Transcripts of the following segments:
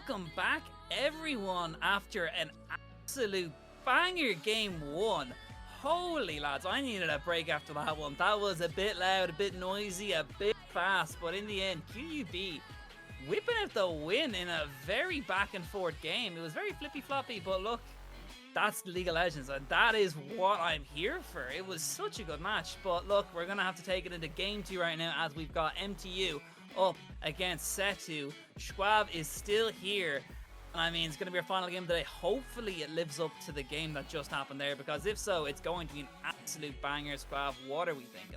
welcome back everyone after an absolute banger game 1. Holy lads, I needed a break after that one. That was a bit loud, a bit noisy, a bit fast, but in the end, QUB whipping out the win in a very back and forth game. It was very flippy floppy, but look, that's League of Legends, and that is what I'm here for. It was such a good match, but look, we're gonna have to take it into game 2 right now as we've got MTU up against SETU. Schwab is still here. And I mean, it's going to be our final game today. Hopefully it lives up to the game that just happened there, because if so, it's going to be an absolute banger. Schwab, what are we thinking?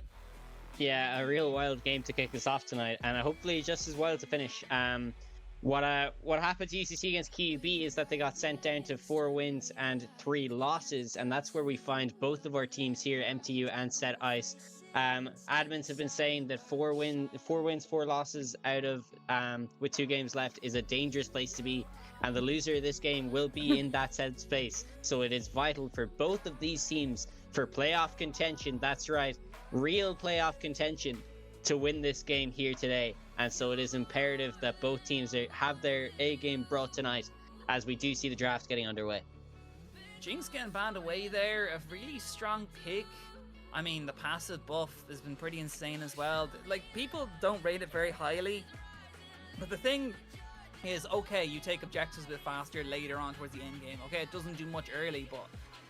Yeah, a real wild game to kick this off tonight, and hopefully just as wild to finish. What happened to UCC against QUB is that they got sent down to 4 wins and 3 losses, and that's where we find both of our teams here, MTU and SETU Ice. Admins have been saying that 4 wins, 4 losses out of with 2 games left is a dangerous place to be, and the loser of this game will be in that said space. So it is vital for both of these teams for playoff contention. That's right, real playoff contention, to win this game here today. And so it is imperative that both teams have their A game brought tonight, as we do see the draft getting underway. Jinx getting banned away there, a really strong pick. I mean, the passive buff has been pretty insane as well. Like, people don't rate it very highly, but the thing is, okay, you take objectives a bit faster later on towards the end game. Okay, it doesn't do much early, but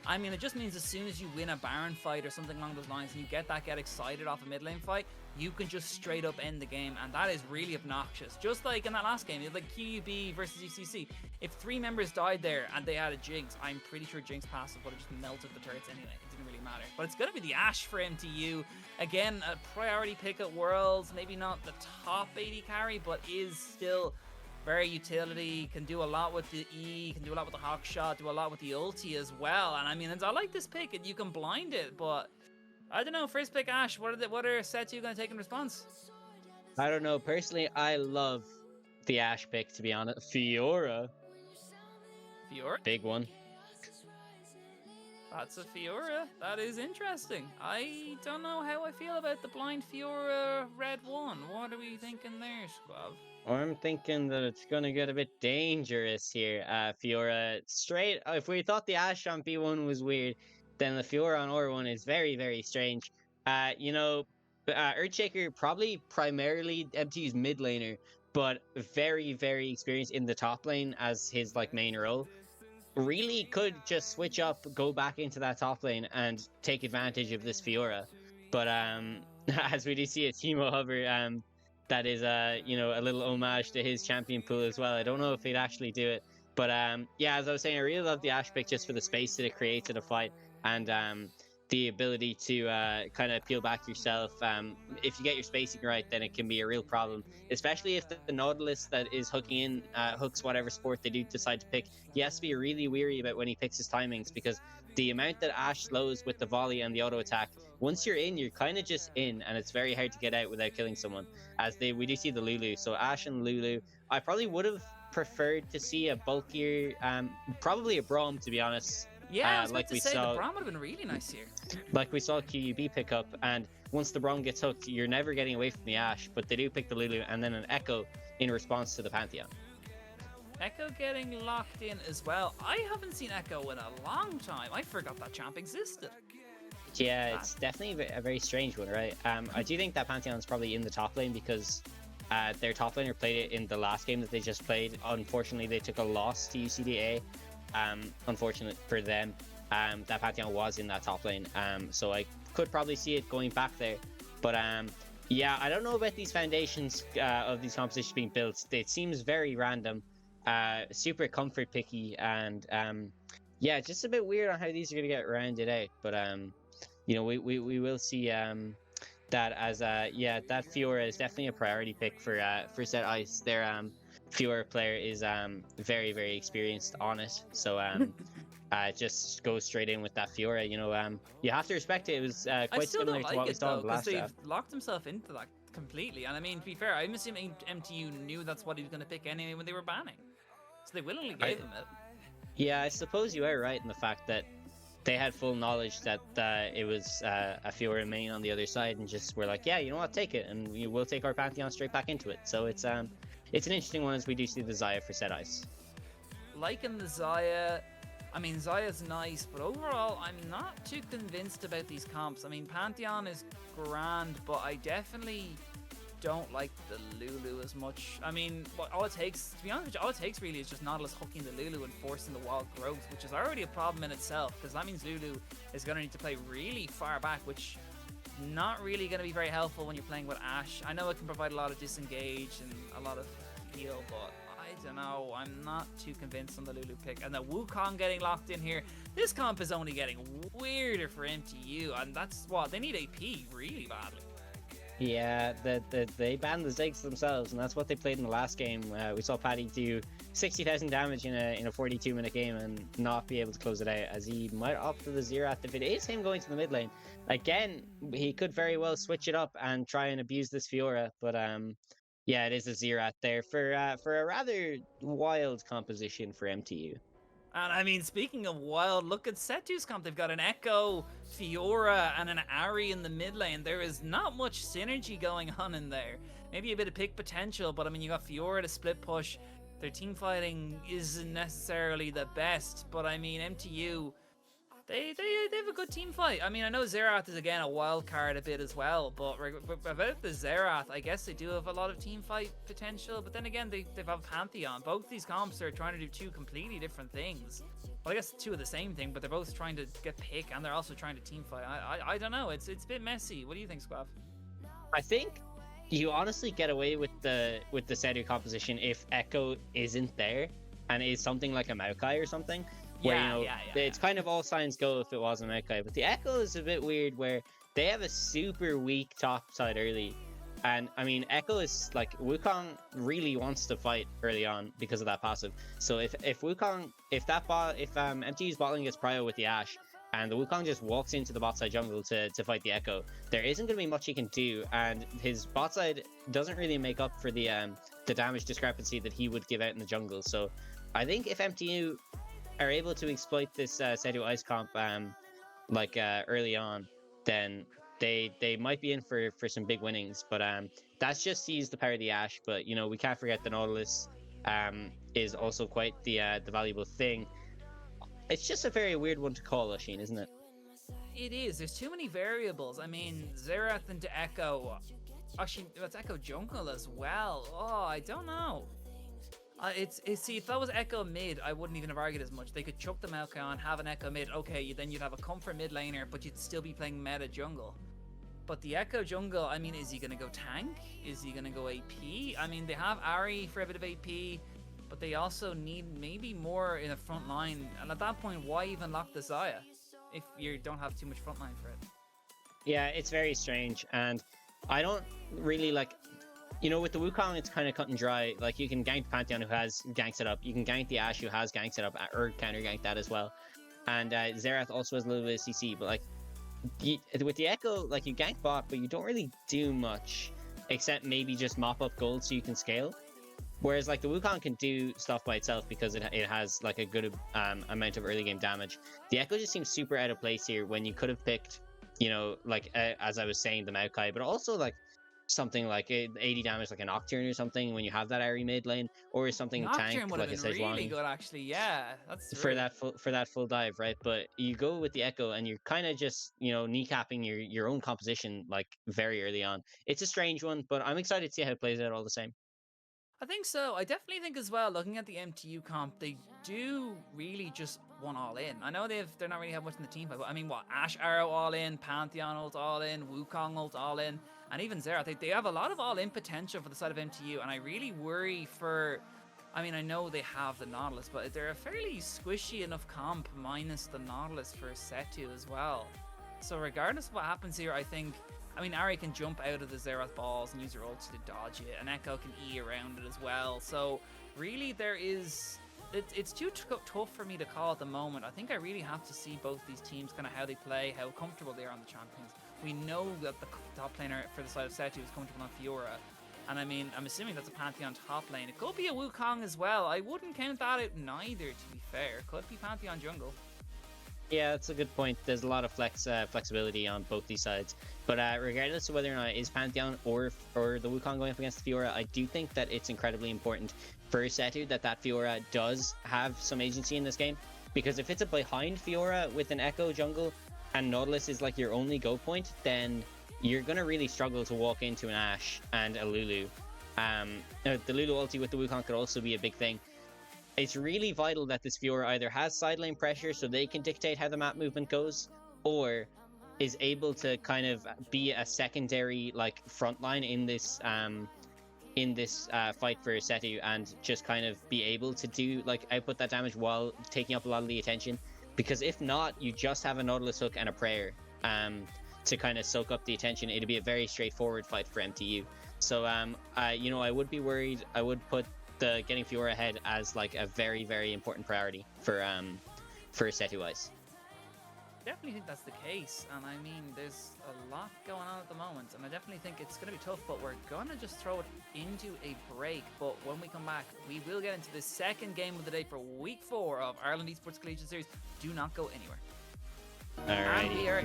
I mean, it just means as soon as you win a Baron fight or something along those lines and you get excited off a mid lane fight, you can just straight up end the game, and that is really obnoxious. Just like in that last game, like QUB versus UCC, if 3 members died there and they had a Jinx, I'm pretty sure Jinx passive would have just melted the turrets anyway. It didn't really matter. But it's going to be the Ashe for MTU. Again, a priority pick at Worlds, maybe not the top 80 carry, but is still very utility, can do a lot with the E, can do a lot with the hawk shot, do a lot with the ulti as well. And I mean, I like this pick, and you can blind it, but I don't know. First pick Ashe. What are SETU going to take in response? I don't know. Personally, I love the Ashe pick, to be honest. Fiora, big one. That's a Fiora. That is interesting. I don't know how I feel about the blind Fiora red 1. What are we thinking there, Squab? I'm thinking that it's going to get a bit dangerous here. Fiora straight. If we thought the Ashe on B1 was weird, then the Fiora on R1 is very, very strange. Earthshaker probably primarily MTU's mid laner, but very, very experienced in the top lane as his main role. Really could just switch up, go back into that top lane, and take advantage of this Fiora. But as we do see a Teemo Hover, that is a little homage to his champion pool as well. I don't know if he'd actually do it, but yeah, as I was saying, I really love the Ashe pick just for the space that it creates in a fight, and the ability to kind of peel back yourself. If you get your spacing right, then it can be a real problem, especially if the Nautilus that is hooking in hooks whatever support they do decide to pick. He has to be really weary about when he picks his timings, because the amount that Ashe slows with the volley and the auto attack, once you're in, you're kind of just in, and it's very hard to get out without killing someone, as we do see the Lulu. So Ashe and Lulu, I probably would have preferred to see a bulkier, probably a Braum, to be honest. Yeah, I was about to say, the Braum would have been really nice here. Like we saw QUB pick up, and once the Braum gets hooked, you're never getting away from the Ashe, but they do pick the Lulu and then an Echo in response to the Pantheon. Echo getting locked in as well. I haven't seen Echo in a long time. I forgot that champ existed. Yeah, it's definitely a very strange one, right? I do think that Pantheon's probably in the top lane, because their top laner played it in the last game that they just played. Unfortunately, they took a loss to UCDA. Unfortunate for them, that Pantheon was in that top lane, so I could probably see it going back there. But yeah, I don't know about these foundations of these compositions being built. It seems very random, super comfort picky, and yeah, just a bit weird on how these are going to get rounded out. But we will see that as yeah, that Fiora is definitely a priority pick for SETU Ice. Their Fiora player is very, very experienced on it, so just go straight in with that Fiora. You have to respect it. It was quite similar to what we saw in the last draft. They've locked himself into that completely, and I mean, to be fair, I'm assuming MTU knew that's what he was going to pick anyway when they were banning, so they willingly gave him it. Yeah, I suppose you are right in the fact that they had full knowledge that it was a Fiora main on the other side, and just were like, yeah, you know what, take it, and we'll take our Pantheon straight back into it. So it's it's an interesting one as we do see the Xayah for Set Ice. Liking the Xayah. I mean, Xayah's nice, but overall, I'm not too convinced about these comps. I mean, Pantheon is grand, but I definitely don't like the Lulu as much. I mean, all it takes, to be honest with you, all it takes really is just Nautilus hooking the Lulu and forcing the wild growth, which is already a problem in itself, because that means Lulu is going to need to play really far back, which not really going to be very helpful when you're playing with Ashe. I know it can provide a lot of disengage and a lot of heal, but I don't know. I'm not too convinced on the Lulu pick. And the Wukong getting locked in here. This comp is only getting weirder for MTU, and that's what they need AP really badly. Yeah, they banned the Ziggs themselves, and that's what they played in the last game. We saw Paddy do 60,000 damage in a 42-minute game and not be able to close it out, as he might opt for the Xerath if it is him going to the mid lane. Again, he could very well switch it up and try and abuse this Fiora, but yeah, it is a Xerath there for a rather wild composition for MTU. And I mean, speaking of wild, look at SETU's comp. They've got an Echo, Fiora, and an Ahri in the mid lane. There is not much synergy going on in there. Maybe a bit of pick potential, but I mean, you got Fiora to split push. Their team fighting isn't necessarily the best, but I mean, MTU, they have a good team fight. I mean, I know Xerath is again a wild card a bit as well, but about the Xerath, I guess they do have a lot of team fight potential, but then again, they have Pantheon. Both these comps are trying to do two completely different things. Well, I guess two of the same thing, but they're both trying to get pick, and they're also trying to team fight. I don't know, it's a bit messy. What do you think, Squav? I think you honestly get away with the SETU composition if Echo isn't there and is something like a Maokai or something. Where, it's kind of all signs go if it wasn't Maokai. But the Echo is a bit weird where they have a super weak top side early. And I mean, Echo is like, Wukong really wants to fight early on because of that passive. So if MTU's bot lane gets prio with the Ashe and the Wukong just walks into the bot side jungle to fight the Echo, there isn't going to be much he can do. And his bot side doesn't really make up for the damage discrepancy that he would give out in the jungle. So I think if MTU are able to exploit this SETU Ice comp early on, then they might be in for some big winnings. But that's just sees the power of the Ashe. But you know, we can't forget the Nautilus is also quite the valuable thing. It's just a very weird one to call, Oisin, isn't it? It is. There's too many variables. I mean, Xerath into Echo. Actually, it's Echo jungle as well. Oh, I don't know. See, if that was Echo mid, I wouldn't even have argued as much. They could chuck the Maokai on, have an Echo mid. Okay, then you'd have a comfort mid laner, but you'd still be playing meta jungle. But the Echo jungle, I mean, is he going to go tank? Is he going to go AP? I mean, they have Ahri for a bit of AP, but they also need maybe more in the front line. And at that point, why even lock the Xayah if you don't have too much front line for it? Yeah, it's very strange. And I don't really like... You know, with the Wukong, it's kind of cut and dry. Like, you can gank Pantheon, who has ganks it up. You can gank the Ashe, who has ganks it up, or counter gank that as well. And Xerath also has a little bit of CC. But, like, with the Echo, like, you gank bot, but you don't really do much, except maybe just mop up gold so you can scale. Whereas, like, the Wukong can do stuff by itself because it has, like, a good amount of early game damage. The Echo just seems super out of place here when you could have picked, you know, like, as I was saying, the Maokai, but also, like, something like 80 damage, like a Nocturne or something, when you have that Ahri mid lane, or something Nocturne tank would like have a been Sejuani really good, actually. Yeah, that's for that full dive, right? But you go with the Echo, and you're kind of just, you know, kneecapping your own composition like very early on. It's a strange one, but I'm excited to see how it plays out all the same. I think so. I definitely think as well, looking at the MTU comp, they do really just want all in. I know they're not really have much in the team fight, but I mean, what, Ashe Arrow all in, Pantheon ult all in, Wukong ult all in, and even Xerath. They have a lot of all in potential for the side of MTU, and I really worry for... I mean, I know they have the Nautilus, but they're a fairly squishy enough comp minus the Nautilus for SETU as well. So regardless of what happens here, I think... I mean, Ahri can jump out of the Xerath balls and use her ult to dodge it, and Echo can E around it as well. So really, there is... It's too tough for me to call at the moment. I think I really have to see both these teams, kind of how they play, how comfortable they are on the champions. We know that the top laner for the side of SETU is comfortable on Fiora. And I mean, I'm assuming that's a Pantheon top lane. It could be a Wukong as well. I wouldn't count that out neither, to be fair. It could be Pantheon jungle. Yeah, that's a good point. There's a lot of flexibility on both these sides. But regardless of whether or not it is Pantheon or the Wukong going up against the Fiora, I do think that it's incredibly important for SETU that Fiora does have some agency in this game. Because if it's a behind Fiora with an Echo jungle and Nautilus is like your only go point, then you're going to really struggle to walk into an Ashe and a Lulu. The Lulu ulti with the Wukong could also be a big thing. It's really vital that this Fiora either has side lane pressure so they can dictate how the map movement goes, or is able to kind of be a secondary like front line in this fight for SETU and just kind of be able to do like output that damage while taking up a lot of the attention. Because if not, you just have a Nautilus hook and a prayer to kind of soak up the attention. It'd be a very straightforward fight for MTU. So I would be worried. I would put the getting Fiora ahead as like a very, very important priority for SETU Ice. Definitely think that's the case, and I mean there's a lot going on at the moment, and I definitely think it's going to be tough, but we're going to just throw it into a break. But when we come back, we will get into the second game of the day for week 4 of Ireland Esports Collegiate Series. Do not go anywhere. And we are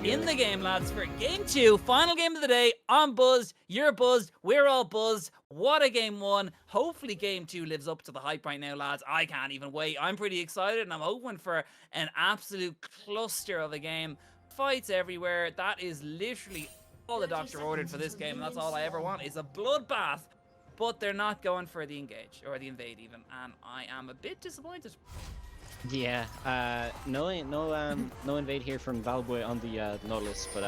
in the game, lads, for game 2, final game of the day. I'm buzzed, you're buzzed, we're all buzzed. What a game 1. Hopefully game 2 lives up to the hype right now, lads. I can't even wait. I'm pretty excited, and I'm hoping for an absolute cluster of a game. Fights everywhere. That is literally all the doctor ordered for this game, and that's all I ever want is a bloodbath. But they're not going for the engage, or the invade even, and I am a bit disappointed. Yeah, no invade here from Valboy on the Nautilus, but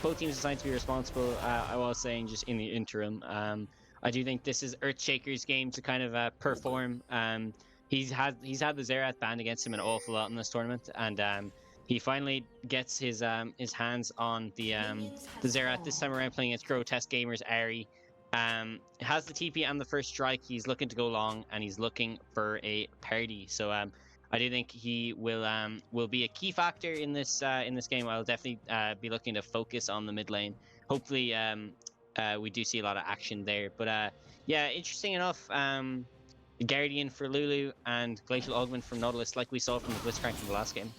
both teams assigned to be responsible. I was saying just in the interim, I do think this is Earthshaker's game to kind of perform. He's had the Xerath banned against him an awful lot in this tournament, and he finally gets his hands on the Xerath this time around, playing against Grotesque Gamers Ari. Has the TP and the first strike. He's looking to go long, and he's looking for a party. So I do think he will be a key factor in this game. I'll definitely be looking to focus on the mid lane. Hopefully, we do see a lot of action there. But yeah, interesting enough. Guardian for Lulu and Glacial Augment from Nautilus, like we saw from the Blitzcrank in the last game.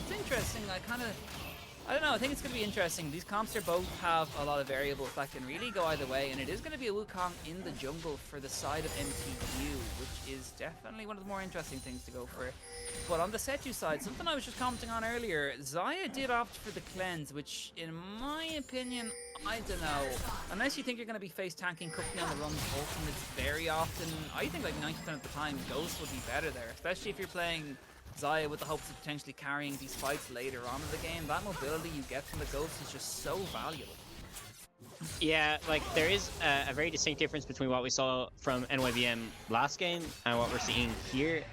It's interesting. I don't know, I think it's going to be interesting. These comps here both have a lot of variables that can really go either way, and it is going to be a Wukong in the jungle for the side of MTU, which is definitely one of the more interesting things to go for. But on the SETU side, something I was just commenting on earlier, Xayah did opt for the cleanse, which in my opinion, I don't know. Unless you think you're going to be face tanking Cookie on the runs ultimates very often, I think like 90% of the time Ghost would be better there, especially if you're playing Xayah with the hopes of potentially carrying these fights later on in the game. That mobility you get from the Ghost is just so valuable. Yeah, like there is a very distinct difference between what we saw from NYBM last game and what we're seeing here.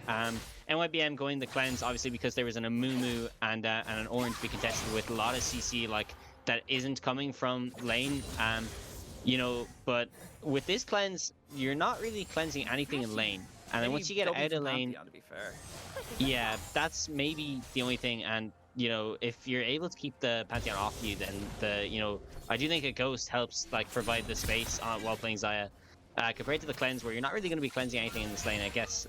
NYBM going the cleanse obviously because there was an Amumu and an orange to be contested with a lot of CC like that isn't coming from lane. You know, but with this cleanse, you're not really cleansing anything in lane. And then once you get out of lane, to be fair. Yeah, that's maybe the only thing. And you know, if you're able to keep the Pantheon off you, then I do think a Ghost helps like provide the space while playing Xayah, compared to the cleanse where you're not really going to be cleansing anything in this lane. I guess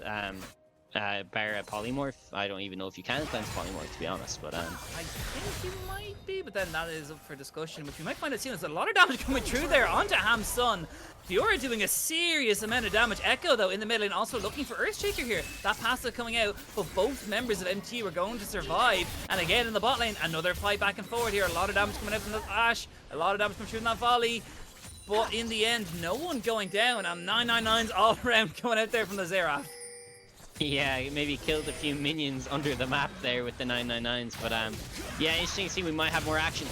bar a polymorph. I don't even know if you can cleanse polymorph, to be honest. But I think you might be, but then that is up for discussion. Which we might find out soon. There's a lot of damage coming through there onto Ham's son. Fiora doing a serious amount of damage. Echo, though, in the middle lane, also looking for Earthshaker here. That passive coming out, but both members of MT were going to survive. And again, in the bot lane, another fight back and forward here. A lot of damage coming out from the Ashe. A lot of damage coming through in that volley. But in the end, no one going down. And 999s all around coming out there from the Xerath. Yeah, maybe killed a few minions under the map there with the 999s. But yeah, interesting to see. We might have more action.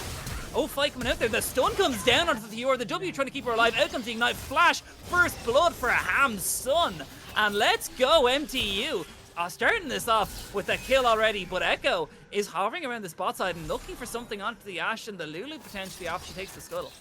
Oh, fight coming out there. The stun comes down onto the Fiora. The W trying to keep her alive. Out comes the Ignite Flash. First blood for Ham's son. And let's go, MTU. Starting this off with a kill already, but Echo is hovering around this bot side and looking for something onto the Ashe and the Lulu potentially after she takes the scuttle.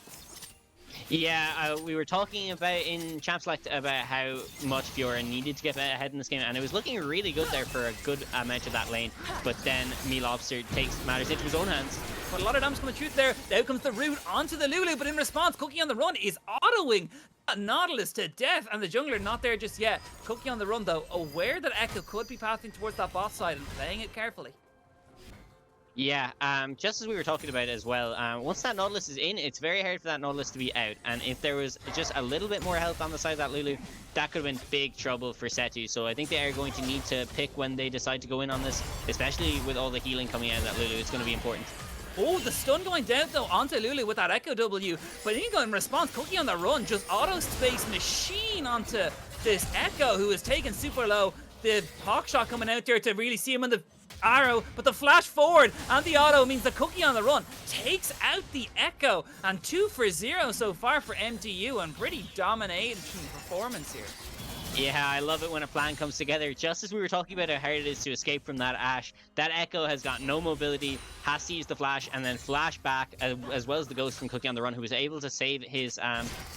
Yeah, we were talking about in Champ Select about how much Fiora needed to get ahead in this game, and it was looking really good there for a good amount of that lane. But then Me Lobster takes matters into his own hands. But a lot of damage coming through there. Out comes the root onto the Lulu, but in response, Cookie on the run is autoing Nautilus to death, and the jungler not there just yet. Cookie on the run though, aware that Echo could be passing towards that bot side and playing it carefully. Yeah, just as we were talking about as well, once that Nautilus is in, it's very hard for that Nautilus to be out. And if there was just a little bit more health on the side of that Lulu, that could have been big trouble for SETU. So I think they are going to need to pick when they decide to go in on this, especially with all the healing coming out of that Lulu. It's going to be important. Oh, the stun going down though onto Lulu with that Echo W. But Inigo in response, Cookie on the run, just auto space machine onto this Echo who is taken super low. The hawk shot coming out there to really see him in the arrow, but the flash forward and the auto means the Cookie on the run takes out the Echo, and 2 for 0 so far for MTU, and pretty dominating performance here. Yeah, I love it when a plan comes together. Just as we were talking about how hard it is to escape from that Ashe, that Echo has got no mobility, has to use the flash, and then flash back, as well as the ghost from Cookie on the run, who was able to save his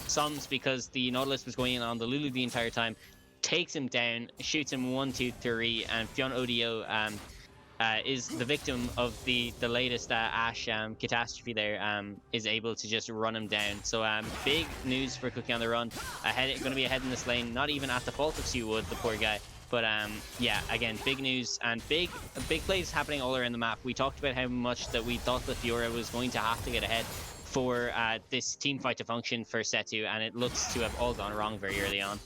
sums because the Nautilus was going in on the Lulu the entire time, takes him down, shoots him 1, 2, 3, and Fionn Odio is the victim of the latest Ashe catastrophe there, is able to just run him down. So big news for Cookie on the run. Going to be ahead in this lane, not even at the fault of Seawood, the poor guy. But yeah, again, big news and big plays happening all around the map. We talked about how much that we thought that Fiora was going to have to get ahead for this team fight to function for SETU, and it looks to have all gone wrong very early on.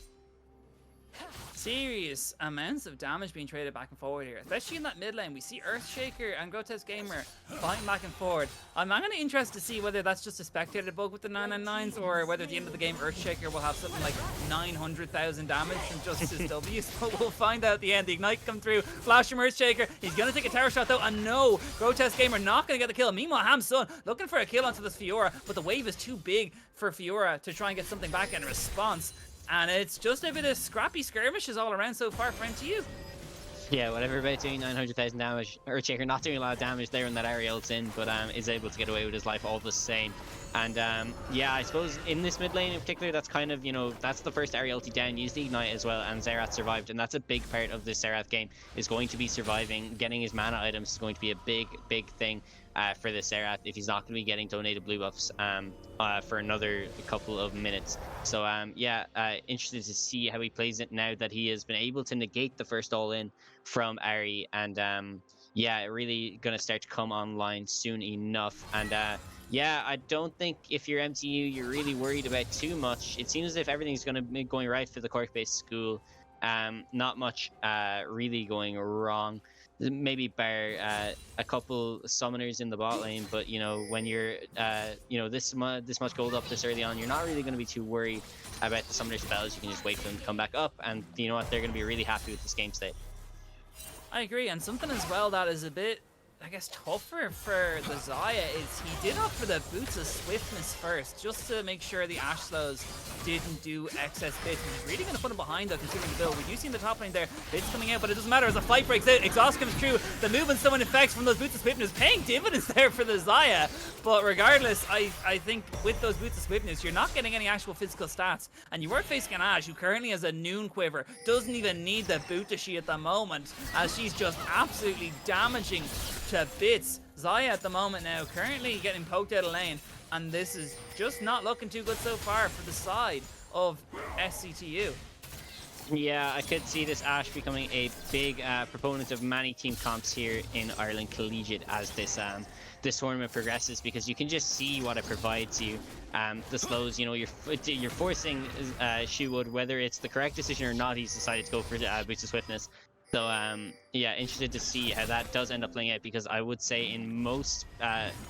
Serious amounts of damage being traded back and forward here, especially in that mid lane. We see Earthshaker and Grotesque Gamer fighting back and forward. I'm kind of interested to see whether that's just a spectator bug with the 999s, or whether at the end of the game Earthshaker will have something like 900,000 damage from just his W's. But we'll find out at the end. The Ignite come through, flash from Earthshaker. He's going to take a tower shot though, and no, Grotesque Gamer not going to get the kill. Meanwhile, Hamsun looking for a kill onto this Fiora, but the wave is too big for Fiora to try and get something back in response. And it's just a bit of scrappy skirmishes all around so far for MTU. Yeah, whatever about doing 900,000 damage. Earthshaker not doing a lot of damage there when that area ults in, but is able to get away with his life all the same. And yeah, I suppose in this mid lane in particular, that's kind of, you know, that's the first area ulti down. Use the Ignite as well, and Xerath survived. And that's a big part of this Xerath game, is going to be surviving. Getting his mana items is going to be a big thing for this Xerath if he's not going to be getting donated blue buffs for another couple of minutes. So yeah, interested to see how he plays it now that he has been able to negate the first all-in from Ari, and yeah, really going to start to come online soon enough. And yeah, I don't think if you're MTU, you're really worried about too much. It seems as if everything's going to be going right for the Cork-based school. Not much really going wrong. Maybe bar a couple summoners in the bot lane, but you know, when you're you know, this much gold up this early on, you're not really going to be too worried about the summoner spells. You can just wait for them to come back up, and you know what, they're going to be really happy with this game state. I agree, and something as well that is a bit, I guess, tougher for the Xayah is he did opt for the Boots of Swiftness first, just to make sure the Ashe slows didn't do excess bits. He's really going to put him behind though, considering the build. We do see in the top lane there, bits coming out, but it doesn't matter as the fight breaks out. Exhaust comes through, the movement someone effects from those Boots of Swiftness paying dividends there for the Xayah. But regardless, I think with those Boots of Swiftness, you're not getting any actual physical stats, and you are facing an Ashe who currently has a Noon Quiver, doesn't even need the Bootashi at the moment, as she's just absolutely damaging to bits. Xayah at the moment now currently getting poked out of lane, and this is just not looking too good so far for the side of SETU. Yeah, I could see this Ashe becoming a big proponent of many team comps here in Ireland Collegiate as this this tournament progresses, because you can just see what it provides you. The slows, you know, you're forcing Shoewood, whether it's the correct decision or not, he's decided to go for Boots of Swiftness. So yeah, interested to see how that does end up playing out, because I would say in most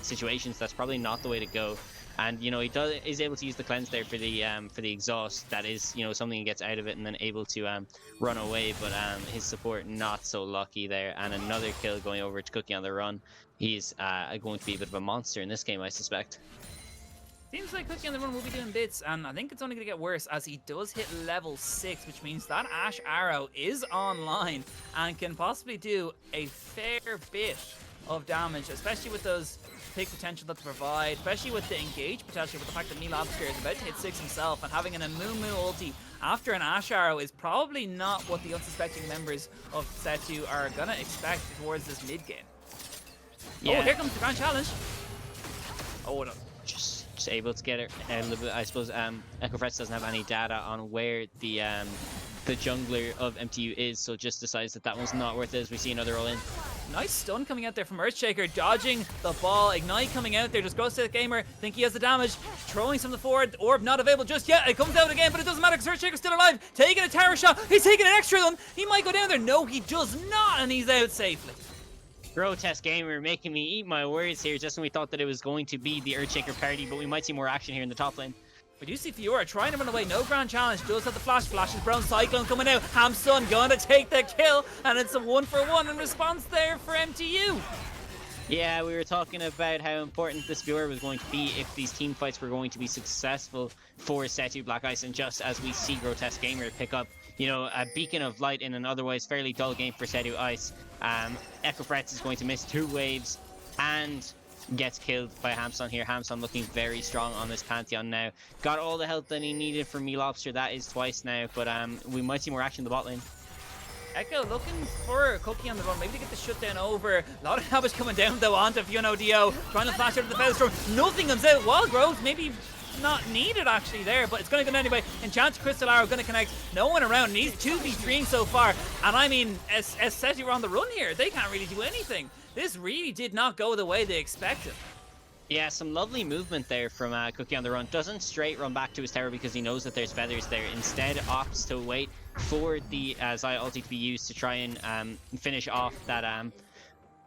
situations that's probably not the way to go. And you know, he is able to use the cleanse there for the exhaust. That is, you know, something he gets out of it and then able to run away. But his support not so lucky there, and another kill going over to Cookie on the run. He's going to be a bit of a monster in this game, I suspect. Seems like Cookie on the run will be doing bits, and I think it's only going to get worse as he does hit level 6, which means that Ashe arrow is online and can possibly do a fair bit of damage, especially with those pick potential that they provide, especially with the engage potential, with the fact that Neil Obscure is about to hit 6 himself, and having an Amumu ulti after an Ashe arrow is probably not what the unsuspecting members of SETU are going to expect towards this mid game. Yeah. Oh, here comes the grand challenge. Oh, no. Just able to get it a little bit. I suppose Echo Frets doesn't have any data on where the jungler of MTU is, so just decides that that one's not worth it, as we see another roll in. Nice stun coming out there from Earthshaker, dodging the ball. Ignite coming out there, just goes to the gamer, think he has the damage, throwing some to the forward. Orb not available just yet. It comes out again, but it doesn't matter because Earthshaker's still alive. Taking a tower shot. He's taking an extra one. He might go down there. No, he does not, and he's out safely. Grotesque Gamer making me eat my words here just when we thought that it was going to be the Earthshaker party, but we might see more action here in the top lane. We do see Fiora trying to run away. No grand challenge. Does have the flash. Flash is Brown Cyclone coming out. Hamsun going to take the kill. And it's a 1-for-1 in response there for MTU. Yeah, we were talking about how important this Fiora was going to be if these team fights were going to be successful for SETU Black Ice. And just as we see Grotesque Gamer pick up, you know, a beacon of light in an otherwise fairly dull game for SETU Ice, Echo Frets is going to miss 2 waves and gets killed by Hamsun here. Hamsun looking very strong on this Pantheon now. Got all the help that he needed from Me Lobster. That is twice now, but we might see more action in the bot lane. Echo looking for a cookie on the run, maybe to get the shutdown over. A lot of damage coming down though onto Fiona Dio, trying to flash out of the Bellstorm. Nothing comes out. Wall growth, maybe not needed actually there, but it's going to go anyway. Enchant Crystal Arrow going to connect. No one around, and he's 2v3ing so far. And I mean, as SETU are on the run here, they can't really do anything. This really did not go the way they expected. Yeah, some lovely movement there from Cookie on the run. Doesn't straight run back to his tower because he knows that there's feathers there. Instead opts to wait for the Xayah ulti to be used to try and finish off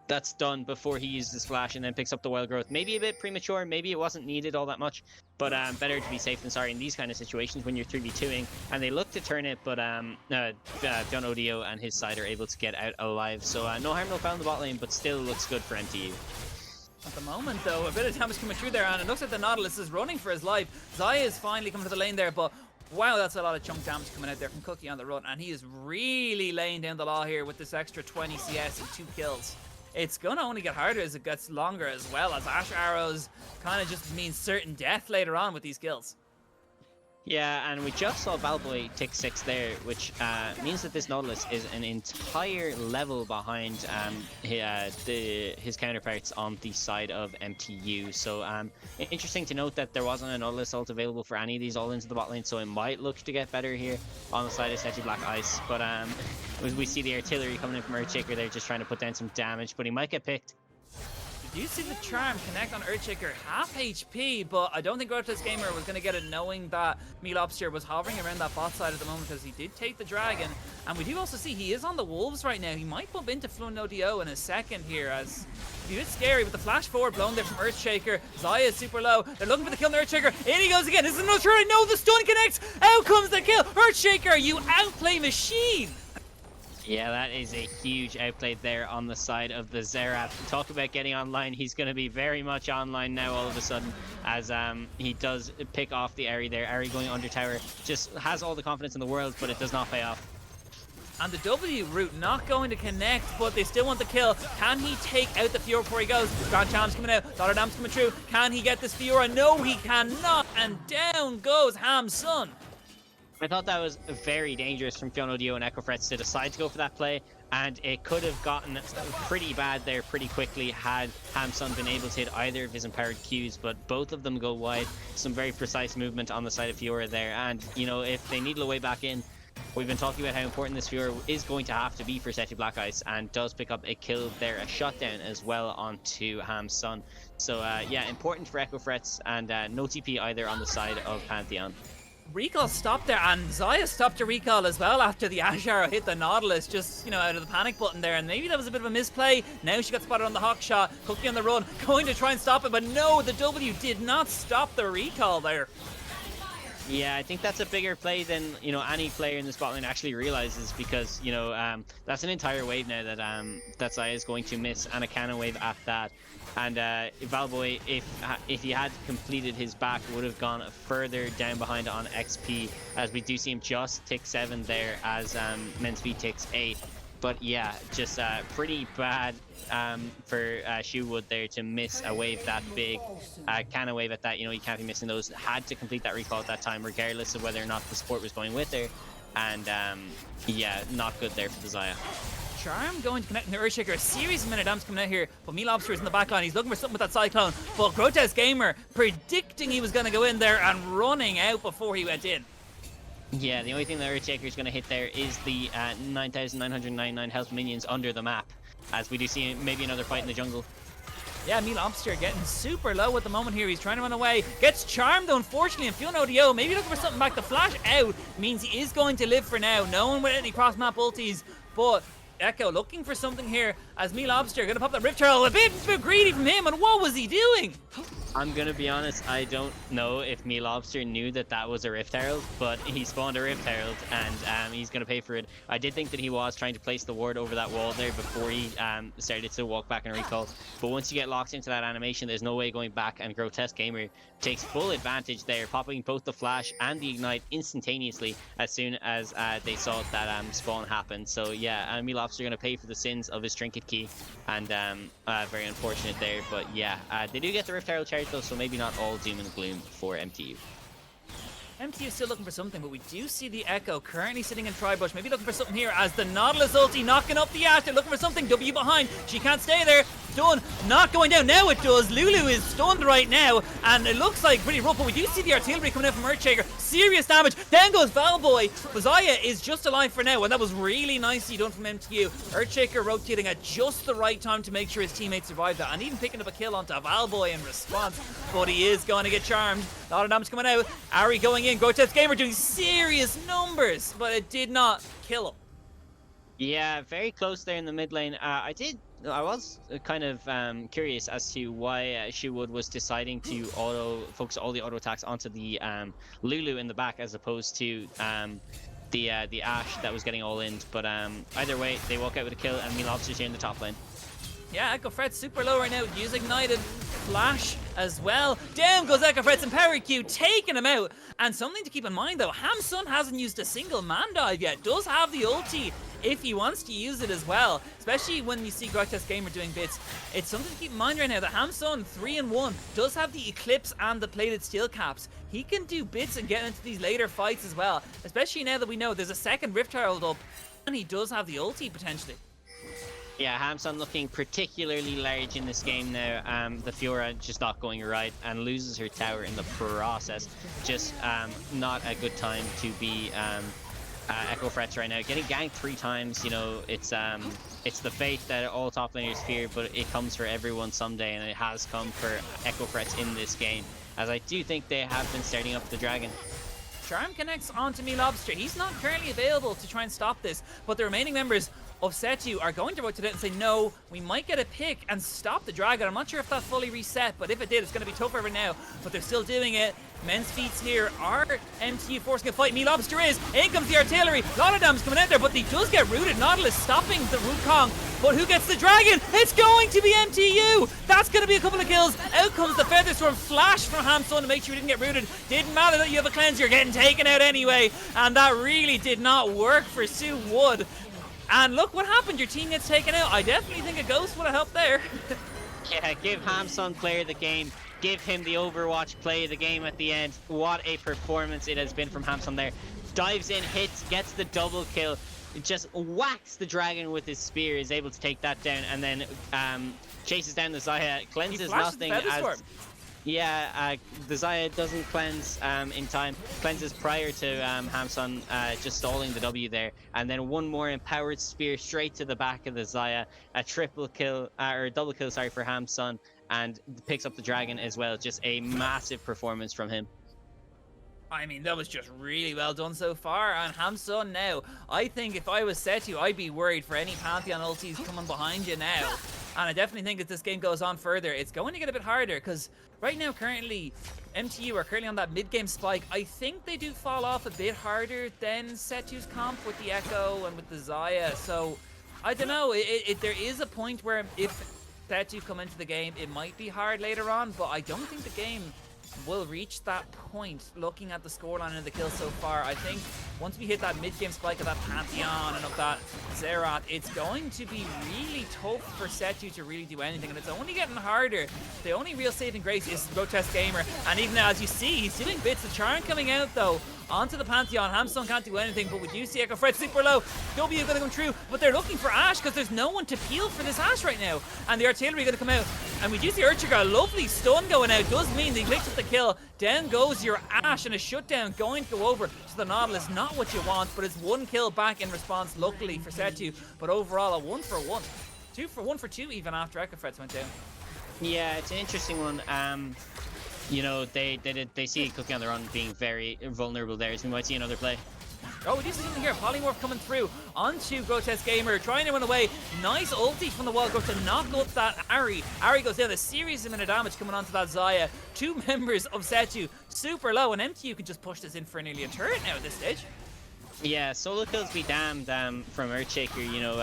that's done before he uses his flash, and then picks up the wild growth. Maybe a bit premature, maybe it wasn't needed all that much, but better to be safe than sorry in these kind of situations when you're 3v2ing. And they look to turn it, but John Odio and his side are able to get out alive. So no harm, no foul in the bot lane, but still looks good for MTU. At the moment though, a bit of damage coming through there, and it looks like the Nautilus is running for his life. Xayah is finally coming to the lane there, but wow, that's a lot of chunk damage coming out there from Cookie on the run, and he is really laying down the law here with this extra 20 CS and 2 kills. It's gonna only get harder as it gets longer as well, as Ash Arrows kind of just means certain death later on with these kills. Yeah, and we just saw Valboy tick 6 there, which means that this Nautilus is an entire level behind his counterparts on the side of MTU. So interesting to note that there wasn't a Nautilus ult available for any of these all into the bot lane, so it might look to get better here on the side of SETU Black Ice. But we see the artillery coming in from Earthshaker there, just trying to put down some damage, but he might get picked. You see the charm connect on Earthshaker, half HP, but I don't think Grotesque Gamer was going to get it knowing that Me Lobster was hovering around that bot side at the moment, because he did take the dragon. And we do also see he is on the wolves right now. He might bump into Flun ODO in a second here, as it's a bit scary with the flash forward blown there from Earthshaker. Xayah is super low. They're looking for the kill on Earthshaker. In he goes again. This is another try. No, the stun connects. Out comes the kill. Earthshaker, you outplay machine. Yeah, that is a huge outplay there on the side of the Xerath. Talk about getting online. He's going to be very much online now all of a sudden, as he does pick off the Ahri there. Ahri going under tower. Just has all the confidence in the world, but it does not pay off. And the W route not going to connect, but they still want the kill. Can he take out the Fiora before he goes? Grand Challenge coming out. Dollar Dam's coming through. Can he get this Fiora? No, he cannot. And down goes Hamsun. I thought that was very dangerous from Fiona Dio and Echo Frets to decide to go for that play, and it could have gotten pretty bad there pretty quickly had Hamsun been able to hit either of his empowered Qs, but both of them go wide. Some very precise movement on the side of Fiora there, and you know, if they needle a way back in, we've been talking about how important this Fiora is going to have to be for SETU Black Ice, and does pick up a kill there, a shutdown as well onto Hamsun. So yeah, important for Echo Frets, and no TP either on the side of Pantheon. Recall stopped there, and Xayah stopped a recall as well after the Ash Arrow hit the Nautilus, just, you know, out of the panic button there, and maybe that was a bit of a misplay. Now she got spotted on the hawk shot. Cookie on the run, going to try and stop it, but no, the W did not stop the recall there. Yeah, I think that's a bigger play than, you know, any player in the spot lane actually realizes, because, you know, that's an entire wave now that Xayah is going to miss, and a cannon wave at that. And Valboy, if he had completed his back, would have gone further down behind on XP, as we do see him just tick 7 there as Menspeed ticks 8. But yeah, just pretty bad for Shoewood there to miss a wave that big. Cannon wave at that, you know, you can't be missing those. Had to complete that recall at that time, regardless of whether or not the support was going with her. And yeah, not good there for the Xayah. Charm going to connect in the Earthshaker. A series of minute damage coming out here, but Me Lobster is in the back line. He's looking for something with that Cyclone, but Grotesque Gamer predicting he was going to go in there and running out before he went in. Yeah, the only thing that Earthshaker is going to hit there is the 9,999 health minions under the map. as we do see maybe another fight in the jungle. Yeah, Me Lobster getting super low at the moment here. He's trying to run away. Gets charmed, though, unfortunately, and Fiona ODO maybe looking for something back. The flash out means he is going to live for now. No one with any cross-map ultis, but Echo looking for something here as Me Lobster going to pop that Rift Herald. A bit greedy from him, and what was he doing? I'm going to be honest, I don't know if Me Lobster knew that that was a Rift Herald, but he spawned a Rift Herald, and he's going to pay for it. I did think that he was trying to place the ward over that wall there before he started to walk back and recall, but once you get locked into that animation, there's no way going back, and Grotesque Gamer takes full advantage there, popping both the flash and the ignite instantaneously as soon as they saw that spawn happen. So yeah, Me Lobster going to pay for the sins of his trinket key, and very unfortunate there, but yeah, they do get the Rift Herald charge though, so maybe not all doom and gloom for MTU. MTU still looking for something, but we do see the Echo currently sitting in Tri-Bush, maybe looking for something here as the Nautilus ulti knocking up the Ash. They're looking for something. W behind. She can't stay there. Stun not going down. Now it does. Lulu is stunned right now, and it looks like pretty rough, but we do see the artillery coming out from Earthshaker. Serious damage. Down goes Valboy. Bazaya is just alive for now, and that was really nicely done from MTU. Earthshaker rotating at just the right time to make sure his teammates survive that, and even picking up a kill onto Valboy in response, but he is going to get charmed. A lot of damage coming out. Ari going in. Grotesque Gamer doing serious numbers, but it did not kill him. Yeah, very close there in the mid lane. I was kind of curious as to why Shuwood was deciding to focus all the auto attacks onto the Lulu in the back as opposed to the Ashe that was getting all in. But either way, they walk out with a kill, and Me Lobster's here in the top lane. Yeah, Echo Fred's super low right now. Use Ignited Flash as well. Down goes Echo Fred's and Power Q, taking him out. And something to keep in mind though, Hamsun hasn't used a single man dive yet. Does have the ulti if he wants to use it as well. Especially when you see Grotesque Gamer doing bits. It's something to keep in mind right now that Hamsun 3-1 does have the Eclipse and the plated steel caps. He can do bits and get into these later fights as well. Especially now that we know there's a second Rift Herald up, and he does have the ulti potentially. Yeah, Hamsun looking particularly large in this game now. The Fiora just not going right and loses her tower in the process. Just not a good time to be Echo Frets right now. Getting ganked 3 times, you know, it's the fate that all top laners fear, but it comes for everyone someday, and it has come for Echo Frets in this game, as I do think they have been starting up the dragon. Charm connects onto Me Lobster. He's not currently available to try and stop this, but the remaining members of SETU are going to rotate it and say, no, we might get a pick and stop the dragon. I'm not sure if that fully reset, but if it did, it's going to be tough over now. But they're still doing it. Men's feats here. Are MTU forcing a fight? Me Lobster is. In comes the artillery. A lot of damage coming out there, but he does get rooted. Nautilus stopping the Wukong. But who gets the dragon? It's going to be MTU. That's going to be a couple of kills. Out comes the Featherstorm flash from Hamsun to make sure he didn't get rooted. Didn't matter that you have a cleanse. You're getting taken out anyway. And that really did not work for Sue Wood. And look what happened. Your team gets taken out. I definitely think a ghost would have helped there. Yeah, give Hamsun player of the game. Give him the Overwatch play of the game at the end. What a performance it has been from Hamsun there. Dives in, hits, gets the double kill. Just whacks the dragon with his spear. Is able to take that down, and then chases down the Xayah. Cleanses nothing as... Yeah, the Xayah doesn't cleanse in time. Cleanses prior to Hamsun just stalling the W there. And then one more empowered spear straight to the back of the Xayah. A triple kill, or a double kill, sorry, for Hamsun. And picks up the dragon as well. Just a massive performance from him. I mean, that was just really well done so far. And Hamsun now, I think if I was SETU, I'd be worried for any Pantheon ultis coming behind you now. And I definitely think if this game goes on further, it's going to get a bit harder, because right now, currently, MTU are currently on that mid-game spike. I think they do fall off a bit harder than SETU's comp with the Echo and with the Xayah. So, I don't know. There is a point where if SETU come into the game, it might be hard later on, but I don't think the game will reach that point looking at the scoreline and the kills so far. I think once we hit that mid-game spike of that Pantheon and of that Xerath, it's going to be really tough for SETU to really do anything, and it's only getting harder. The only real saving grace is Grotesque Gamer, and even as you see, he's doing bits. The charm coming out though onto the Pantheon. Hamsun can't do anything, but we do see Echo Fred super low. W gonna come through, but they're looking for Ashe because there's no one to peel for this Ashe right now. And the artillery gonna come out, and we do see Earthshaker, a lovely stun going out. Does mean they picked up the kill. Down goes your Ashe, and a shutdown going to go over to the Nautilus. Not what you want, but it's one kill back in response, luckily for SETU. But overall, a 1-for-1. 1 for 2 even after Echo Frets went down. Yeah, it's an interesting one. You know, they see Cookie on the Run being very vulnerable there, so we might see another play. Oh, we do see something here. Polymorph coming through onto Grotesque Gamer, trying to run away. Nice ulti from the wall go to knock up that Ari. Ari goes down. A serious amount of damage coming onto that Xayah. 2 members of SETU super low, and MTU can just push this in for nearly a turret now at this stage. Yeah, solo kills be damned from Earthshaker, you know,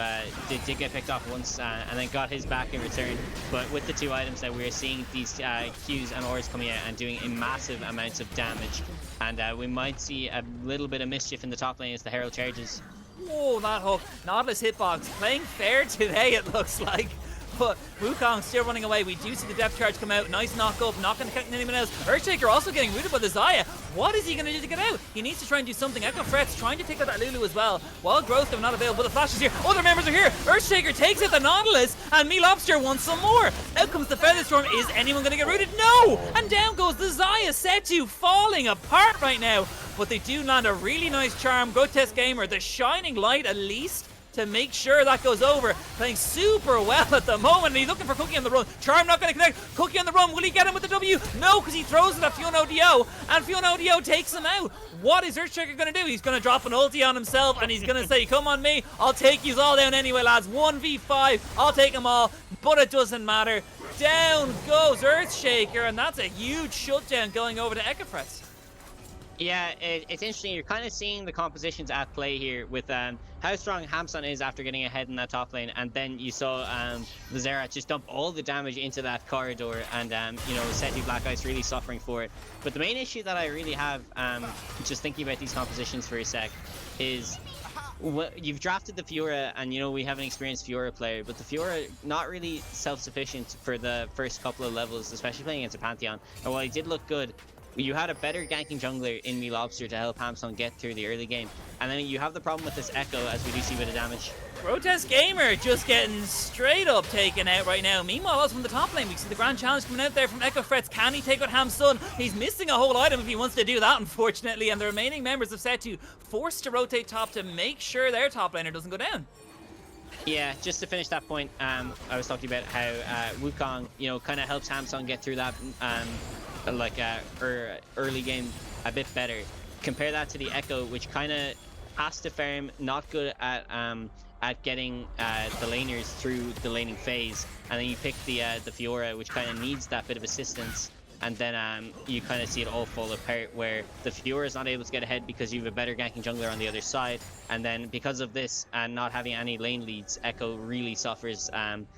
did get picked off once and then got his back in return. But with the 2 items that we're seeing these Qs and ores coming out and doing a massive amounts of damage. And we might see a little bit of mischief in the top lane as the Herald charges. Whoa, that hook. Nautilus hitbox. Playing fair today, it looks like. But Wukong still running away. We do see the depth charge come out. Nice knock up. Not going to count anyone else. Earthshaker also getting rooted by the Xayah. What is he going to do to get out? He needs to try and do something. Echo Frets trying to take out that Lulu as well. While Growth they're not available. The flash is here. Other members are here. Earthshaker takes out the Nautilus. And Me Lobster wants some more. Out comes the Featherstorm. Is anyone going to get rooted? No! And down goes the Xayah. SETU falling apart right now. But they do land a really nice charm. Grotesque Gamer, the shining light at least, to make sure that goes over. Playing super well at the moment, and he's looking for Cookie on the Run. Charm not going to connect. Cookie on the Run, will he get him with the W? No, because he throws it at Fiona ODO, and Fiona ODO takes him out. What is Earthshaker going to do? He's going to drop an ulti on himself, and he's going to say, come on me, I'll take yous all down anyway, lads. 1v5, I'll take them all, but it doesn't matter. Down goes Earthshaker, and that's a huge shutdown going over to Echo Frets. Yeah, it's interesting. You're kind of seeing the compositions at play here with how strong Hamson is after getting ahead in that top lane, and then you saw the Xerath just dump all the damage into that corridor, and you know, SETU Black Ice really suffering for it. But the main issue that I really have, just thinking about these compositions for a sec, is you've drafted the Fiora, and you know we have an experienced Fiora player, but the Fiora not really self-sufficient for the first couple of levels, especially playing against a Pantheon. And while he did look good, you had a better ganking jungler in Me Lobster to help Hamson get through the early game. And then you have the problem with this Echo, as we do see with the damage. Grotesque Gamer just getting straight up taken out right now. Meanwhile, also from the top lane, we see the grand challenge coming out there from Echo Frets. Can he take out Hamsun? He's missing a whole item if he wants to do that, unfortunately. And the remaining members of SETU forced to rotate top to make sure their top laner doesn't go down. Yeah, just to finish that point, I was talking about how Wukong, you know, kind of helps Hamsun get through that early game a bit better. Compare that to the Echo, which kind of has to farm, not good at getting the laners through the laning phase, and then you pick the Fiora, which kind of needs that bit of assistance, and then you kind of see it all fall apart, where the Fiora is not able to get ahead because you have a better ganking jungler on the other side, and then because of this and not having any lane leads, Echo really suffers.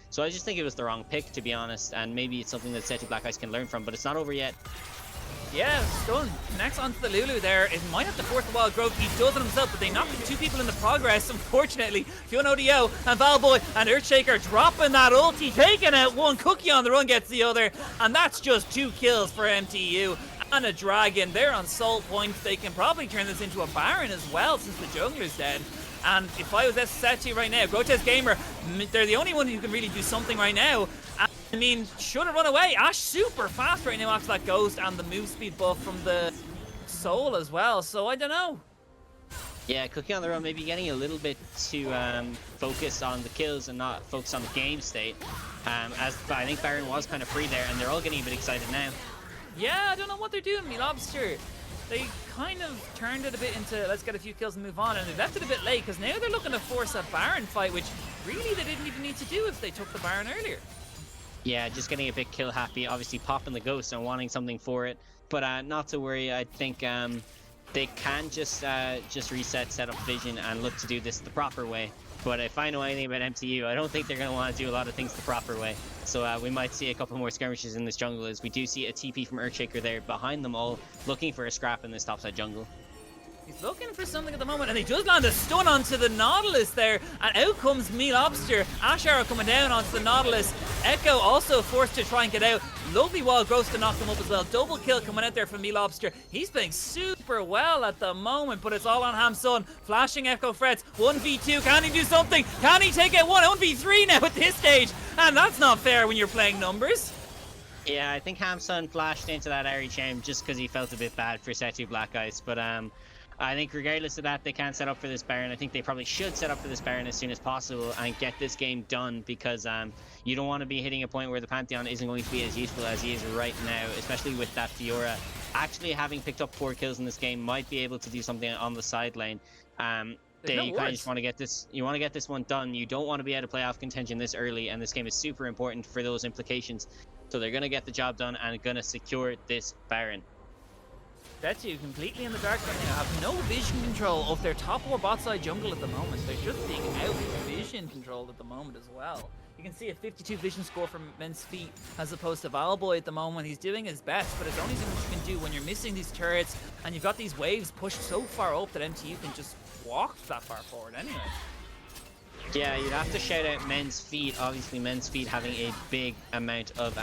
So I just think it was the wrong pick, to be honest, and maybe it's something that SETU Black Ice can learn from, but it's not over yet. Yeah, Stun connects onto the Lulu there. It might have to force the wild growth. He does it himself, but they knocked 2 people in the progress, unfortunately. Fiona ODO and Valboy and Earthshaker dropping that ulti, taking out one. Cookie on the Run gets the other, and that's just 2 kills for MTU. And a Dragon. They're on soul point. They can probably turn this into a Baron as well, since the jungler's dead. And if I was SETU right now, Grotesque Gamer, they're the only one who can really do something right now. I mean, should have run away. Ash super fast right now after that Ghost and the move speed buff from the Soul as well. So I don't know. Yeah, Cookie on the Run maybe getting a little bit too focused on the kills and not focused on the game state. As I think Baron was kind of free there, and they're all getting a bit excited now. Yeah, I don't know what they're doing, Me Lobster. They kind of turned it a bit into let's get a few kills and move on, and they left it a bit late because now they're looking to force a Baron fight, which really they didn't even need to do if they took the Baron earlier. Yeah, just getting a bit kill happy, obviously popping the Ghost and wanting something for it, but not to worry. I think they can just reset, set up vision, and look to do this the proper way. But if I know anything about MTU, I don't think they're going to want to do a lot of things the proper way. So we might see a couple more skirmishes in this jungle, as we do see a TP from Earthshaker there behind them all, looking for a scrap in this topside jungle. He's looking for something at the moment, and he does land a stun onto the Nautilus there, and out comes Me Lobster. Ash Arrow coming down onto the Nautilus. Echo also forced to try and get out. Lovely wild growth to knock them up as well. Double kill coming out there from Me Lobster. He's playing super well at the moment, but it's all on Hamsun. Flashing Echo Frets. 1v2. Can he do something? Can he take out 1v3 now at this stage? And that's not fair when you're playing numbers. Yeah, I think Hamsun flashed into that Ari Charm just because he felt a bit bad for SETU Black Ice, but I think regardless of that, they can't set up for this Baron. I think they probably should set up for this Baron as soon as possible and get this game done, because you don't want to be hitting a point where the Pantheon isn't going to be as useful as he is right now, especially with that Fiora. Actually having picked up 4 kills in this game might be able to do something on the side lane. They kind of just want to get this. You want to get this one done. You don't want to be out of playoff contention this early, and this game is super important for those implications. So they're going to get the job done and going to secure this Baron. SETU completely in the dark right now, have no vision control of their top or bot side jungle at the moment. They're just being out vision controlled at the moment as well. You can see a 52 vision score from Men's Feet as opposed to Valboy at the moment. He's doing his best, but it's only so much you can do when you're missing these turrets and you've got these waves pushed so far up that MTU can just walk that far forward anyway. Yeah, you'd have to shout out Men's Feet. Obviously, Men's Feet having a big amount of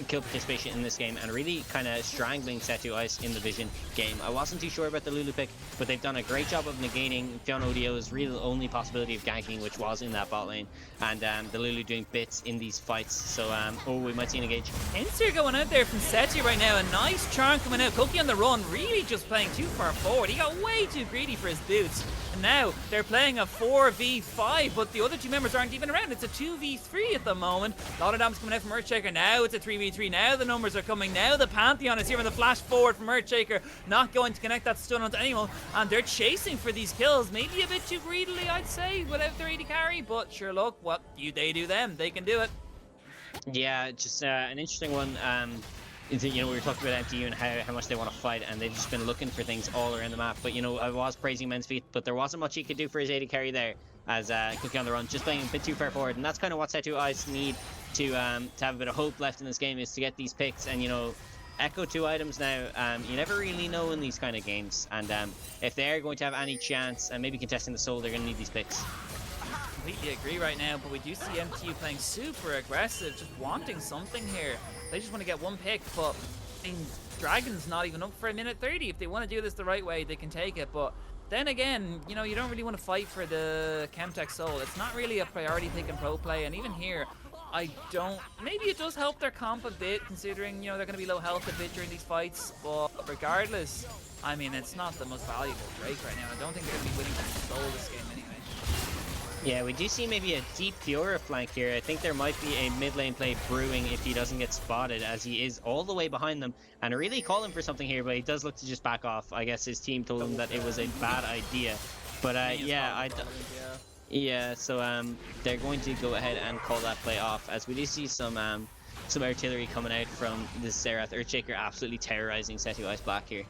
kill participation in this game and really kind of strangling SETU Ice in the Vision game. I wasn't too sure about the Lulu pick, but they've done a great job of negating Fiona ODO's real only possibility of ganking, which was in that bot lane, and the Lulu doing bits in these fights. So, oh, we might see an engage. Inser going out there from SETU right now. A nice charm coming out. Cookie on the run, really just playing too far forward. He got way too greedy for his boots. And now they're playing a 4v5, but the other 2 members aren't even around. It's a 2v3 at the moment. A lot of damage coming out from Earthshaker. Now it's a 3v3. Now the numbers are coming. Now the Pantheon is here in the flash forward from Earthshaker. Not going to connect that stun onto anyone. And they're chasing for these kills. Maybe a bit too greedily, I'd say, without their 80 carry. But sure, look, what they do them. They can do it. Yeah, just an interesting one. You know, we were talking about MTU and how much they want to fight, and they've just been looking for things all around the map. But, you know, I was praising Men's Feet, but there wasn't much he could do for his 80 carry there, as Cookie on the run, just playing a bit too far forward. And that's kind of what SETU Ice need to have a bit of hope left in this game, is to get these picks. And, you know, Echo 2 items now, you never really know in these kind of games. And if they're going to have any chance, and maybe contesting the soul, they're going to need these picks. Completely agree right now, but we do see MTU playing super aggressive, just wanting something here. They just want to get one pick, but Dragon's not even up for a minute 30. If they want to do this the right way, they can take it. But then again, you know, you don't really want to fight for the Chemtech Soul. It's not really a priority pick in pro play, and even here, I don't... Maybe it does help their comp a bit, considering, you know, they're going to be low health a bit during these fights, but regardless, I mean, it's not the most valuable Drake right now. I don't think they're going to be winning that Soul this game anyway. Yeah, we do see maybe a deep Fiora flank here. I think there might be a mid lane play brewing if he doesn't get spotted, as he is all the way behind them and really calling for something here, but he does look to just back off. I guess his team told him that it was a bad idea. But yeah, so they're going to go ahead and call that play off, as we do see some artillery coming out from this Xerath. Earthshaker absolutely terrorizing SETU Ice Black here.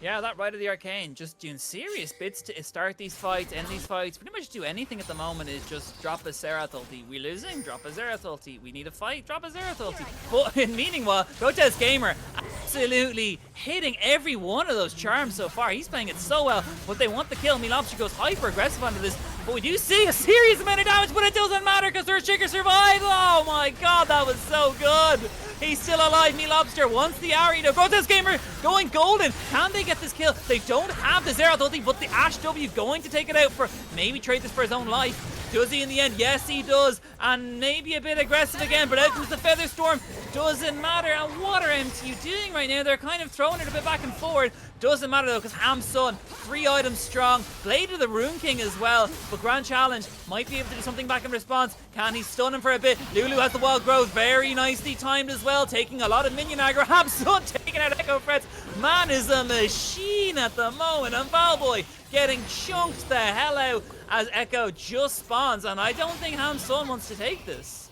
Yeah, that Rite of the Arcane, just doing serious bits to start these fights, end these fights. Pretty much do anything at the moment is just drop a Xerath ulti. We're losing, drop a Xerath ulti. We need a fight, drop a Xerath ulti. But meanwhile, Grotesque Gamer absolutely hitting every one of those charms so far. He's playing it so well, but they want the kill. Lobster goes hyper aggressive onto this, but we do see a serious amount of damage, but it doesn't matter because Earthshaker survived. Oh my god, that was so good. He's still alive. Lobster wants the Ari. Now Grotesque Gamer going golden. Can they get this kill? They don't have the Xerath ulti, but the Ash W going to take it out for maybe trade this for his own life. Does he in the end? Yes, he does. And maybe a bit aggressive again, but out comes the Feather Storm. Doesn't matter. And what are MTU doing right now? They're kind of throwing it a bit back and forward. Doesn't matter though, because Hamsun, 3 items strong. Blade of the Rune King as well. But Grand Challenge might be able to do something back in response. Can he stun him for a bit? Lulu has the Wild Growth. Very nicely timed as well. Taking a lot of minion aggro. Hamsun taking out Echo Frets. Man is a machine at the moment. And Valboy getting chunked the hell out as Echo just spawns. And I don't think Hamsun wants to take this.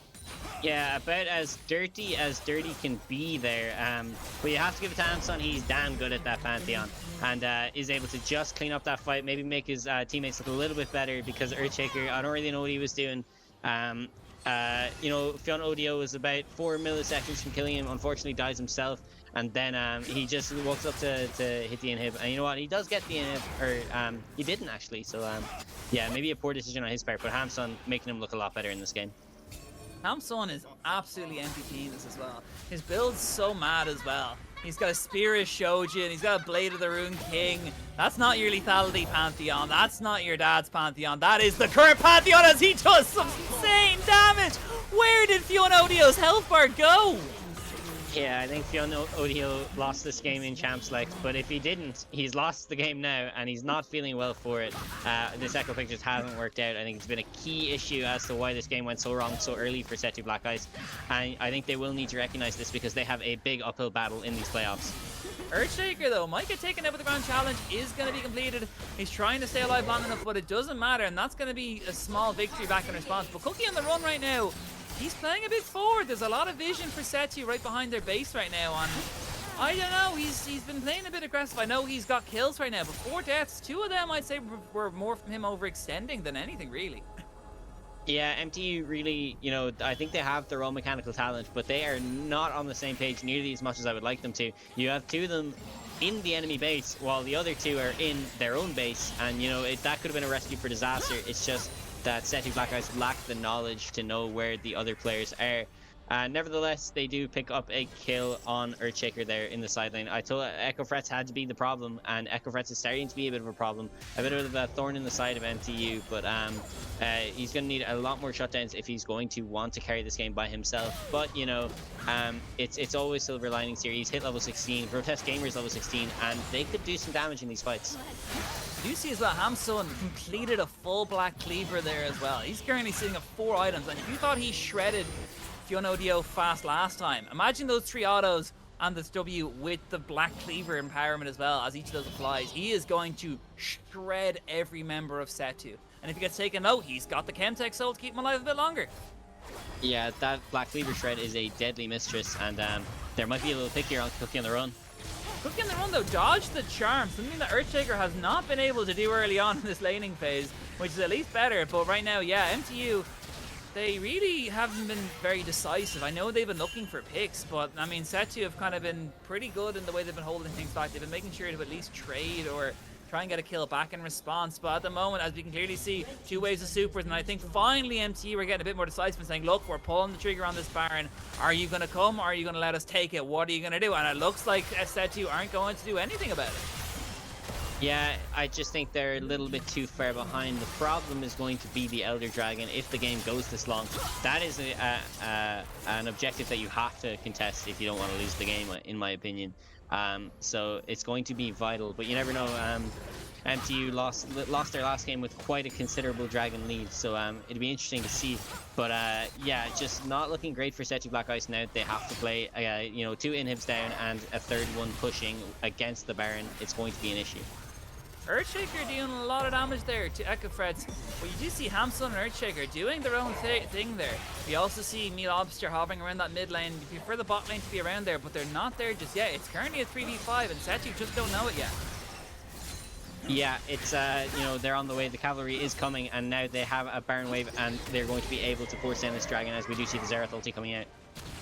Yeah, about as dirty can be there. But you have to give it to Hamsun. He's damn good at that Pantheon, and is able to just clean up that fight, maybe make his teammates look a little bit better, because Earthshaker, I don't really know what he was doing. You know, Fiona ODO was about 4 milliseconds from killing him, unfortunately dies himself, and then he just walks up to hit the inhib, and you know what, he does get the inhib, or he didn't actually, so yeah, maybe a poor decision on his part, but Hamsun making him look a lot better in this game. Hamsun is absolutely MVPing this as well. His build's so mad as well. He's got a Spear of Shojin, he's got a Blade of the Rune King. That's not your lethality Pantheon, that's not your dad's Pantheon, that is the current Pantheon, as he does some insane damage! Where did Fiona ODO's health bar go? Yeah, I think Fionn O'Neill lost this game in Champ Select, but if he didn't, he's lost the game now, and he's not feeling well for it. This Echo Pick just hasn't worked out. I think it's been a key issue as to why this game went so wrong so early for SETU Black Ice, and I think they will need to recognize this because they have a big uphill battle in these playoffs. Earthshaker, though, might get taken out with the ground challenge, is going to be completed. He's trying to stay alive long enough, but it doesn't matter, and that's going to be a small victory back in response. But Cookie on the run right now, he's playing a bit forward. There's a lot of vision for SETU right behind their base right now, and I don't know, he's been playing a bit aggressive. I know he's got kills right now, but 4 deaths, 2 of them I'd say were more from him overextending than anything, really. Yeah, MTU really, you know, I think they have their own mechanical talent, but they are not on the same page nearly as much as I would like them to. You have 2 of them in the enemy base, while the other 2 are in their own base, and, you know, that could have been a recipe for disaster. It's just that SETU Black Ice lack the knowledge to know where the other players are. Nevertheless, they do pick up a kill on Earthshaker there in the side lane. I told Echo Frets had to be the problem, and Echo Frets is starting to be a bit of a problem. A bit of a thorn in the side of MTU, but he's going to need a lot more shutdowns if he's going to want to carry this game by himself. But, you know, it's always silver linings here. He's hit level 16, Grotesque Gamer's level 16, and they could do some damage in these fights. You see as well, Hamsun completed a full black cleaver there as well. He's currently sitting at 4 items, and if you thought he shredded Fionn O'Neill fast last time, imagine those 3 autos and this W with the black cleaver empowerment as well as each of those applies. He is going to shred every member of SETU. And if he gets taken out, he's got the Chemtech soul to keep him alive a bit longer. Yeah, that black cleaver shred is a deadly mistress, and there might be a little pick here on Cookie on the run. Cookie on the run though, dodged the charm, something that Earthshaker has not been able to do early on in this laning phase, which is at least better. But right now, yeah, MTU, they really haven't been very decisive. I know they've been looking for picks, but I mean, SETU have kind of been pretty good in the way they've been holding things back. They've been making sure to at least trade or try and get a kill back in response. But at the moment, as we can clearly see, 2 waves of supers, and I think finally MTU are getting a bit more decisive and saying, look, we're pulling the trigger on this Baron. Are you going to come, or are you going to let us take it? What are you going to do? And it looks like SETU aren't going to do anything about it. Yeah, I just think they're a little bit too far behind. The problem is going to be the Elder Dragon if the game goes this long. That is an objective that you have to contest if you don't want to lose the game, in my opinion. So it's going to be vital, but you never know. MTU lost their last game with quite a considerable dragon lead, so it'd be interesting to see. But yeah, just not looking great for SETU Black Ice now. They have to play, you know, 2 inhibs down and a 3rd one pushing against the Baron. It's going to be an issue. Earthshaker doing a lot of damage there to Echo Frets, but you do see Hamsun and Earthshaker doing their own thing there. We also see Me Lobster hovering around that mid lane. You prefer the bot lane to be around there, but they're not there just yet. It's currently a 3v5, and SETU just don't know it yet. Yeah, it's, you know, they're on the way. The cavalry is coming, and now they have a Baron wave, and they're going to be able to force down this dragon, as we do see the Xerath ulti coming out.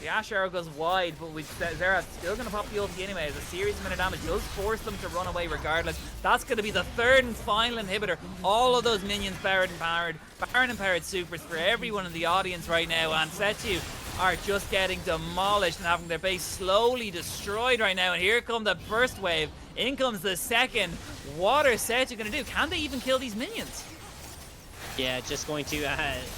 The Ash arrow goes wide, but with Xerath still going to pop the ulti anyway, as a serious amount of damage does force them to run away regardless. That's going to be the 3rd and final inhibitor. All of those minions Baron empowered supers for everyone in the audience right now, and SETU are just getting demolished and having their base slowly destroyed right now. And here comes the first wave. In comes the second. What are SETU going to do? Can they even kill these minions? Yeah, just going to,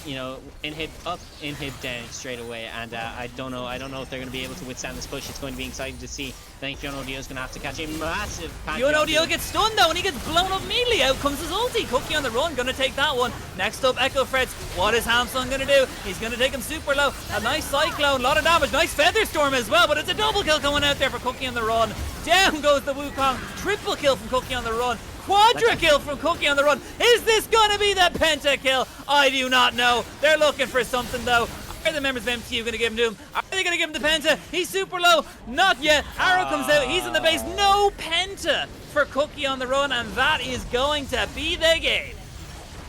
you know, inhib up, inhib down straight away, and I don't know if they're going to be able to withstand this push. It's going to be exciting to see. I think Fionn O'Neill is going to have to catch a massive Fionn O'Neill gets stunned though, and he gets blown up immediately. Out comes his ulti. Cookie on the run, going to take that one. Next up, Echo Frets. What is Hamsun going to do? He's going to take him super low. A nice cyclone, a lot of damage. Nice feather storm as well, but it's a double kill coming out there for Cookie on the run. Down goes the Wukong. Triple kill from Cookie on the run. Quadra kill from Cookie on the run. Is this going to be the penta kill? I do not know. They're looking for something though. Are the members of MTU going to give him to him? Are they going to give him the penta? He's super low. Not yet. Arrow comes out. He's in the base. No penta for Cookie on the run, and that is going to be the game.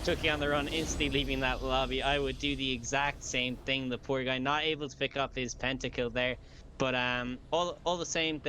Cookie on the run, instantly leaving that lobby. I would do the exact same thing. The poor guy not able to pick up his pentakill there, but all the same,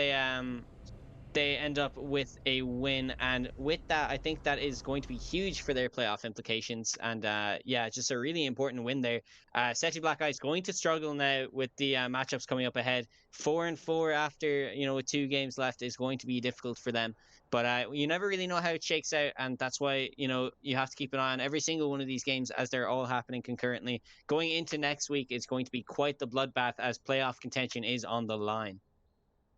they end up with a win, and with that, I think that is going to be huge for their playoff implications. And yeah, just a really important win there. SETU Black Ice going to struggle now with the matchups coming up ahead. 4-4 after, you know, with 2 games left is going to be difficult for them. But you never really know how it shakes out, and that's why, you know, you have to keep an eye on every single one of these games as they're all happening concurrently. Going into next week, it's going to be quite the bloodbath as playoff contention is on the line.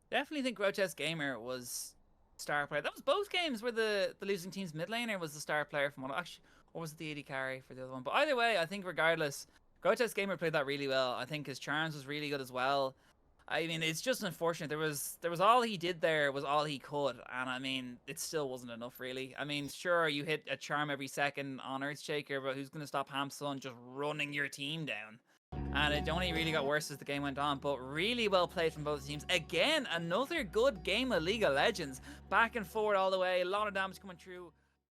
Definitely think Grotesque Gamer was star player. That was both games where the losing team's mid laner was the star player from one. Actually, or was it the AD carry for the other one? But either way, I think regardless, Grotesque Gamer played that really well. I think his charms was really good as well. I mean, it's just unfortunate. There was all he did there was all he could, and I mean, it still wasn't enough, really. I mean, sure, you hit a charm every second on Earthshaker, but who's going to stop Hamsun just running your team down? And it only really got worse as the game went on, but really well played from both teams. Again, another good game of League of Legends. Back and forward all the way, a lot of damage coming through.